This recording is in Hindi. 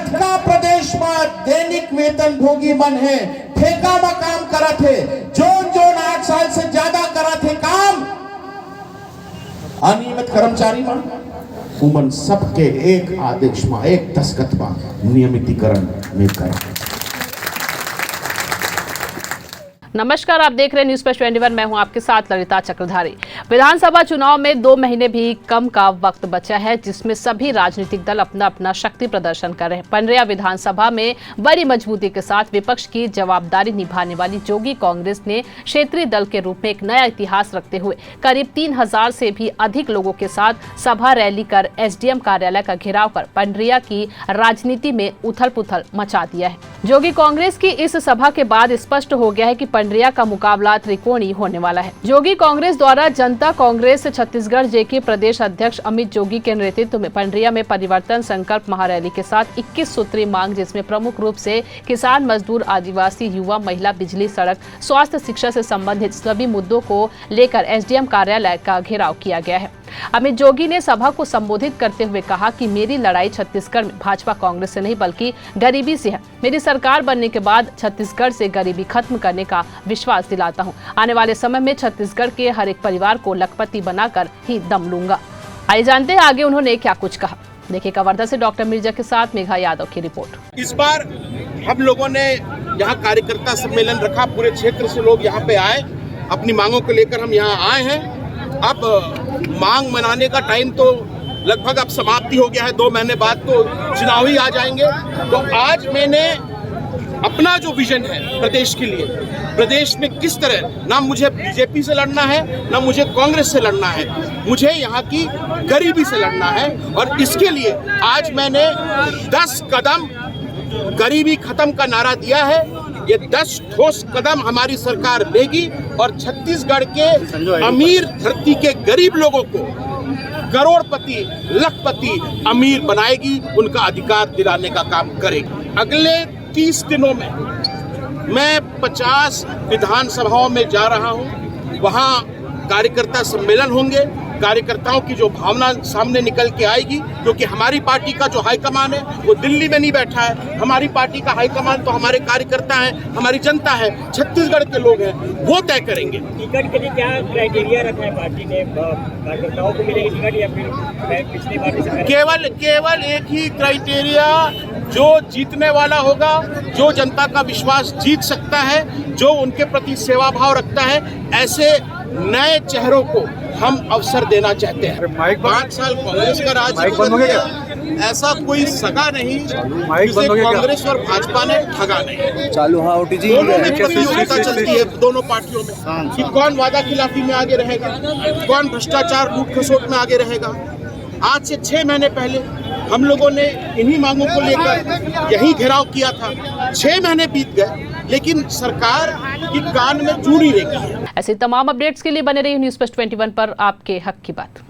जतका प्रदेश में दैनिक वेतन भोगी मन है, ठेका में काम करा थे, जोन 8 साल से ज्यादा करा थे काम, अनियमित कर्मचारी मन उमन सबके एक आदेश में, एक दस्तखत में नियमितीकरण में करा। नमस्कार, आप देख रहे हैं न्यूज़ फर्स्ट 21। मैं हूं आपके साथ ललिता चक्रधारी। विधानसभा चुनाव में 2 महीने भी कम का वक्त बचा है, जिसमें सभी राजनीतिक दल अपना अपना शक्ति प्रदर्शन कर रहे हैं। पंडरिया विधानसभा में बड़ी मजबूती के साथ विपक्ष की जवाबदारी निभाने वाली जोगी कांग्रेस ने क्षेत्रीय दल के रूप में एक नया इतिहास रखते हुए करीब 3000 से भी अधिक लोगों के साथ सभा रैली कर एसडीएम कार्यालय का घेराव कर पंडरिया की राजनीति में उथल पुथल मचा दिया है। जोगी कांग्रेस की इस सभा के बाद स्पष्ट हो गया है कि पंडरिया का मुकाबला त्रिकोणीय होने वाला है। जोगी कांग्रेस द्वारा जनता कांग्रेस छत्तीसगढ़ जे के प्रदेश अध्यक्ष अमित जोगी के नेतृत्व में पंडरिया में परिवर्तन संकल्प महारैली के साथ 21 सूत्रीय मांग, जिसमें प्रमुख रूप से किसान, मजदूर, आदिवासी, युवा, महिला, बिजली, सड़क, स्वास्थ्य, शिक्षा से संबंधित सभी मुद्दों को लेकर एसडीएम कार्यालय का घेराव किया गया है। अमित जोगी ने सभा को संबोधित करते हुए कहा कि मेरी लड़ाई छत्तीसगढ़ में भाजपा कांग्रेस से नहीं बल्कि गरीबी से है। मेरी सरकार बनने के बाद छत्तीसगढ़ से गरीबी खत्म करने का विश्वास दिलाता हूं। आने वाले समय में छत्तीसगढ़ के हर एक परिवार को लखपति बनाकर ही दम लूंगा। आइए जानते हैं आगे उन्होंने क्या कुछ कहा। देखिए कवर्धा से डॉक्टर मिर्जा के साथ मेघा यादव की रिपोर्ट। इस बार हम लोगों ने यहाँ कार्यकर्ता सम्मेलन रखा, पूरे क्षेत्र से लोग यहाँ पे आए, अपनी मांगों को लेकर हम यहाँ आए हैं। अब मांग मनाने का टाइम तो लगभग अब समाप्ति हो गया है। 2 महीने बाद तो चुनाव ही आ जाएंगे। तो आज मैंने अपना जो विजन है प्रदेश के लिए, प्रदेश में किस तरह, ना मुझे बीजेपी से लड़ना है, ना मुझे कांग्रेस से लड़ना है, मुझे यहाँ की गरीबी से लड़ना है। और इसके लिए आज मैंने 10 कदम गरीबी खत्म का नारा दिया है। ये 10 ठोस कदम हमारी सरकार लेगी और छत्तीसगढ़ के अमीर धरती के गरीब लोगों को करोड़पति, लखपति, अमीर बनाएगी, उनका अधिकार दिलाने का काम करेगी। अगले 30 दिनों में मैं 50 विधानसभाओं में जा रहा हूँ। वहाँ कार्यकर्ता सम्मेलन होंगे। कार्यकर्ताओं की जो भावना सामने निकल के आएगी, क्योंकि हमारी पार्टी का जो हाईकमान है वो दिल्ली में नहीं बैठा है। हमारी पार्टी का हाईकमान तो हमारे कार्यकर्ता हैं, हमारी जनता है, छत्तीसगढ़ के लोग हैं, वो तय करेंगे। टिकट के लिए क्या क्राइटेरिया रखा है पार्टी ने? कार्यकर्ताओं को मिलेगी टिकट या फिर पिछली पार्टी से? केवल एक ही क्राइटेरिया, जो जीतने वाला होगा, जो जनता का विश्वास जीत सकता है, जो उनके प्रति सेवा भाव रखता है, ऐसे नए चेहरों को हम अवसर देना चाहते हैं। 5 साल कांग्रेस का राज, ऐसा कोई सगा नहीं जिसे कांग्रेस और भाजपा ने ठगा नहीं। चालू हाँ ओटीजी दोनों में प्रतियोगिता चलती है, दोनों पार्टियों में, कि कौन वादा खिलाफी में आगे रहेगा, कौन भ्रष्टाचार, लूट खसोट में आगे रहेगा। आज से 6 महीने पहले हम लोगों ने इन्हीं मांगों को लेकर यही घेराव किया था। 6 महीने बीत गए, लेकिन सरकार की कान में जू नहीं रही है। ऐसे तमाम अपडेट्स के लिए बने रहिए न्यूज़ फर्स्ट 21 पर, आपके हक की बात।